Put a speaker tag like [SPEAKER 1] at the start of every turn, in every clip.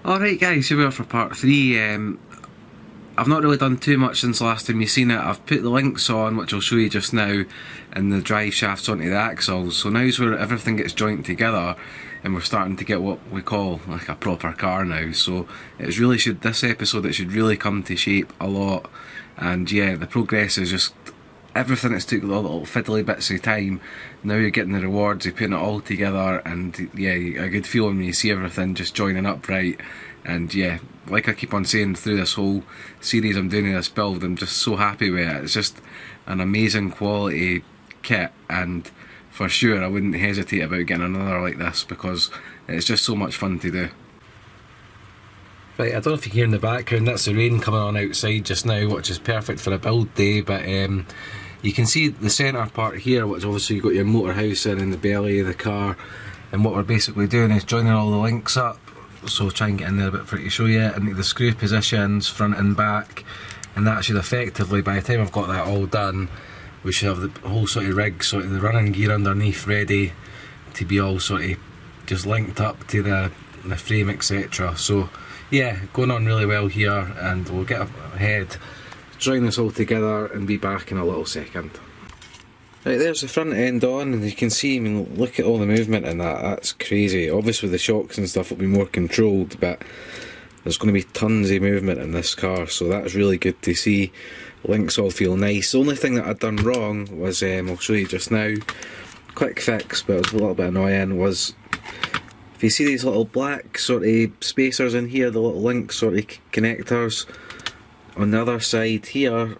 [SPEAKER 1] Alright guys, here we are for part 3. I've not really done too much since the last time you've seen it. I've put the links on, which I'll show you just now, and the drive shafts onto the axles. So now's where everything gets joined together and we're starting to get what we call like a proper car now. So this episode it should really come to shape a lot. And yeah, the progress is just everything that's took little fiddly bits of time. Now you're getting the rewards of putting it all together, and yeah, a good feeling when you see everything just joining up right. And yeah, like I keep on saying through this whole series I'm doing of this build, I'm just so happy with it. It's just an amazing quality kit, and for sure I wouldn't hesitate about getting another like this because it's just so much fun to do. Right, I don't know if you can hear in the background, that's the rain coming on outside just now, which is perfect for a build day. But you can see the centre part here, which obviously you've got your motor housing and the belly of the car, and what we're basically doing is joining all the links up. So try and get in there a bit for it to show you, into the screw positions, front and back, and that should effectively, by the time I've got that all done, we should have the whole sort of rig, sort of the running gear underneath ready to be all sort of just linked up to the frame, etc. So yeah, going on really well here, and we'll get ahead, join this all together and be back in a little second. Right, there's the front end on, and you can see, I mean, look at all the movement in that, that's crazy. Obviously the shocks and stuff will be more controlled, but there's going to be tons of movement in this car, so that's really good to see. Links all feel nice. The only thing that I'd done wrong was, I'll show you just now, quick fix, but it was a little bit annoying, was if you see these little black sort of spacers in here, the little link sort of connectors, on the other side here,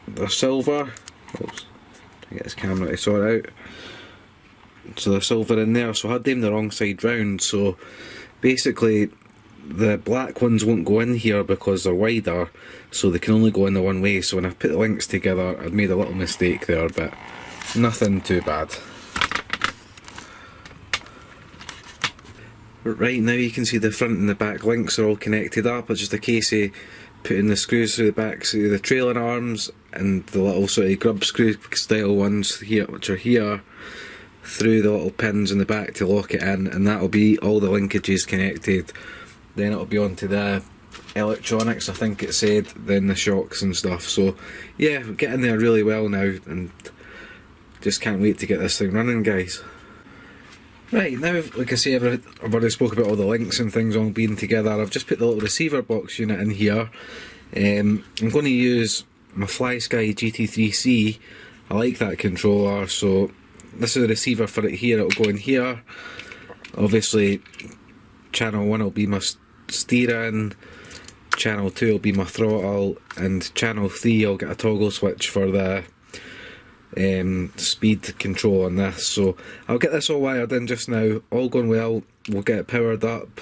[SPEAKER 1] they're silver. Oops, try to get this camera to sort out. So they're silver in there, so I had them the wrong side round, so basically the black ones won't go in here because they're wider, so they can only go in the one way. So when I've put the links together, I'd made a little mistake there, but nothing too bad. Right, now you can see the front and the back links are all connected up. It's just a case of putting the screws through the backs of the trailing arms and the little sort of grub screw style ones here, which are here, through the little pins in the back to lock it in, and that'll be all the linkages connected. Then it'll be onto the electronics, I think it said, then the shocks and stuff. So yeah, we're getting there really well now, and just can't wait to get this thing running, guys. Right, now, like I say, I've already spoke about all the links and things all being together. I've just put the little receiver box unit in here. I'm going to use my FlySky GT3C. I like that controller, so this is the receiver for it here. It'll go in here. Obviously, channel 1 will be my steering, channel 2 will be my throttle, and channel 3 I'll get a toggle switch for the speed control on this. So I'll get this all wired in just now, all going well. We'll get it powered up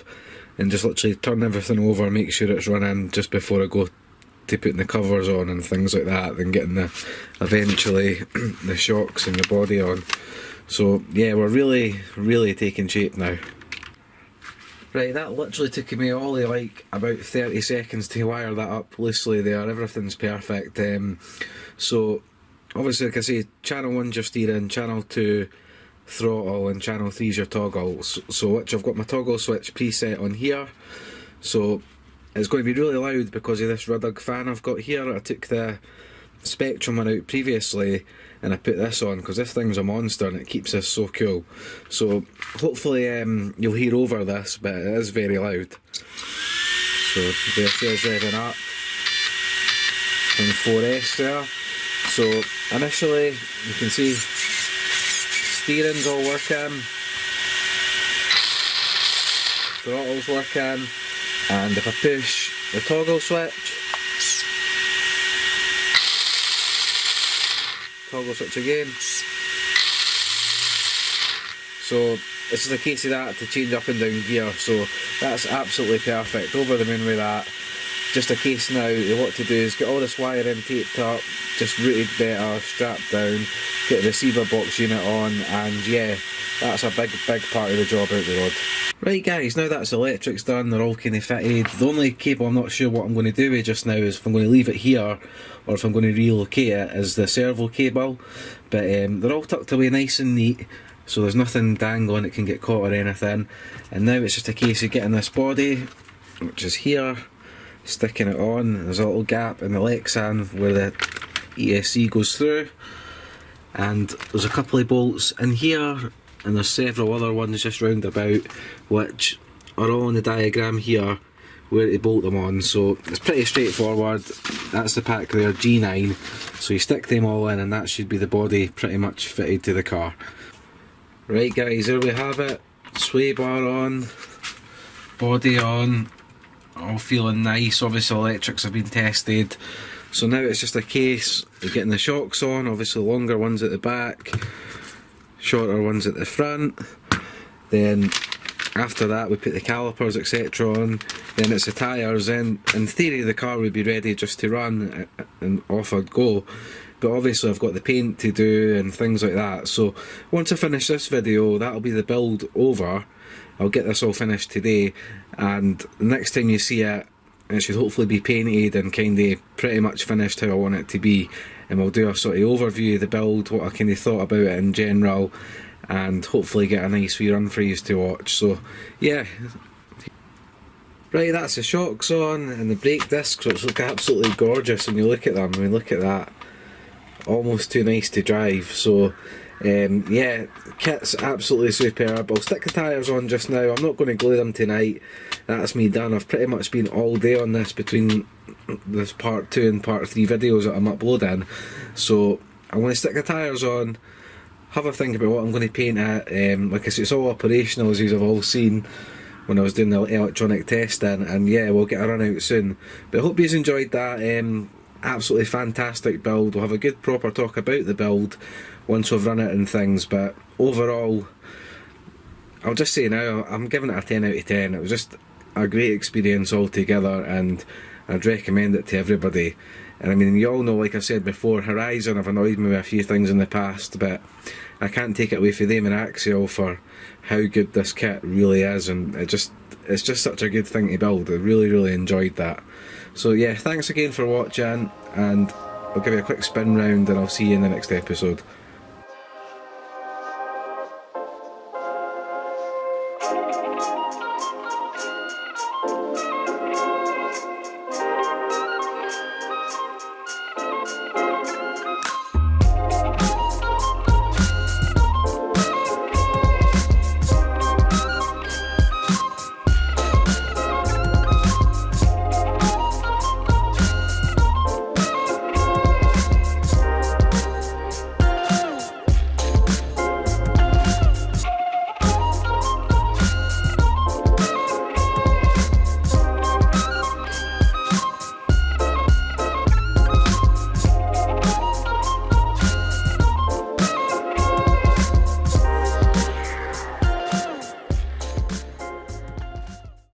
[SPEAKER 1] and just literally turn everything over, make sure it's running just before I go to putting the covers on and things like that, then getting eventually the shocks and the body on. So yeah, we're really taking shape now. Right, that literally took me all of like about 30 seconds to wire that up loosely there. Everything's perfect. So obviously, like I say, channel 1's your steering, channel 2 throttle, and channel 3's your toggle. So which I've got my toggle switch preset on here. So it's going to be really loud because of this Rudug fan I've got here. I took the Spectrum one out previously and I put this on because this thing's a monster and it keeps us so cool. So hopefully you'll hear over this, but it is very loud. So there it is revving up on 4S there. So initially you can see steering's all working, throttle's working, and if I push the toggle switch again, so this is a case of that to change up and down gear. So that's absolutely perfect, over the moon with that. Just a case now, what to do is get all this wiring taped up, just routed better, strapped down, get the receiver box unit on, and yeah, that's a big part of the job out the road. Right guys, now that's electrics done, they're all kind of fitted. The only cable I'm not sure what I'm going to do with just now is if I'm going to leave it here or if I'm going to relocate it, is the servo cable. But they're all tucked away nice and neat. so there's nothing dangling that can get caught or anything. And now it's just a case of getting this body, which is here, sticking it on. There's a little gap in the Lexan where the ESC goes through, and there's a couple of bolts in here, and there's several other ones just round about, which are all on the diagram here where to bolt them on. So it's pretty straightforward. That's the pack there, G9, so you stick them all in and that should be the body pretty much fitted to the car. Right guys, there we have it. Sway bar on, body on, all feeling nice. Obviously electrics have been tested, so now it's just a case of getting the shocks on. Obviously longer ones at the back, shorter ones at the front. Then after that we put the calipers etc on, then it's the tyres. Then in theory the car would be ready just to run and off I'd go, but obviously I've got the paint to do and things like that. So once I finish this video, that'll be the build over. I'll get this all finished today, and the next time you see it, it should hopefully be painted and kind of pretty much finished how I want it to be, and we'll do a sort of overview of the build, what I kind of thought about it in general, and hopefully get a nice wee run for you to watch. So yeah, right, that's the shocks on and the brake discs, which look absolutely gorgeous when you look at them. I mean, look at that, almost too nice to drive. So yeah, kit's absolutely superb. I'll stick the tyres on just now. I'm not going to glue them tonight, that's me done. I've pretty much been all day on this between this part 2 and part 3 videos that I'm uploading, so I'm going to stick the tyres on, have a think about what I'm going to paint it. Like I said, it's all operational as you've all seen when I was doing the electronic testing, and yeah, we'll get a run out soon. But I hope you enjoyed that. Absolutely fantastic build. We'll have a good proper talk about the build once we've run it and things, but overall I'll just say now I'm giving it a 10 out of 10. It was just a great experience altogether, and I'd recommend it to everybody. And I mean, you all know, like I said before, Horizon have annoyed me with a few things in the past, but I can't take it away from them and Axial for how good this kit really is, and it's just such a good thing to build. I really enjoyed that. So yeah, thanks again for watching, and I'll give you a quick spin round and I'll see you in the next episode.